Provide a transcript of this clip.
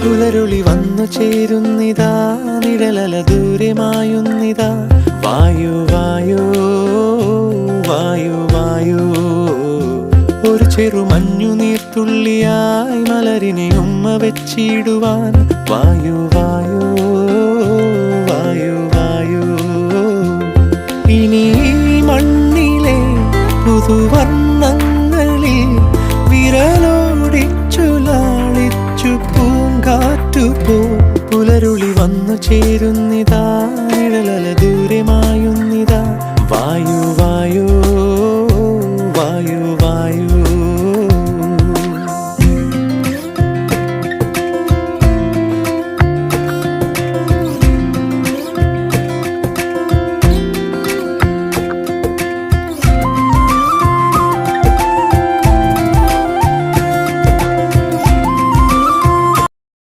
പുലരുളി വന്നു ചേരുന്നിതാ, നിഴലല ദൂരെ മായുന്നിതാ. വായു വായു വായു വായു, ഒരു ചെറു മഞ്ഞുനീർത്തുള്ളിയായി മലരിനെ ഉമ്മ വെച്ചിടുവാൻ. വായു വായു വായു വായു, ഇനി മണ്ണിലെ പുതുവർണ്ണങ്ങളിൽ വിരലോടിച്ചു ലാളിച്ചു പൂങ്കാറ്റുപോ. പുലരുളി വന്നു ചേരുന്നിതാ,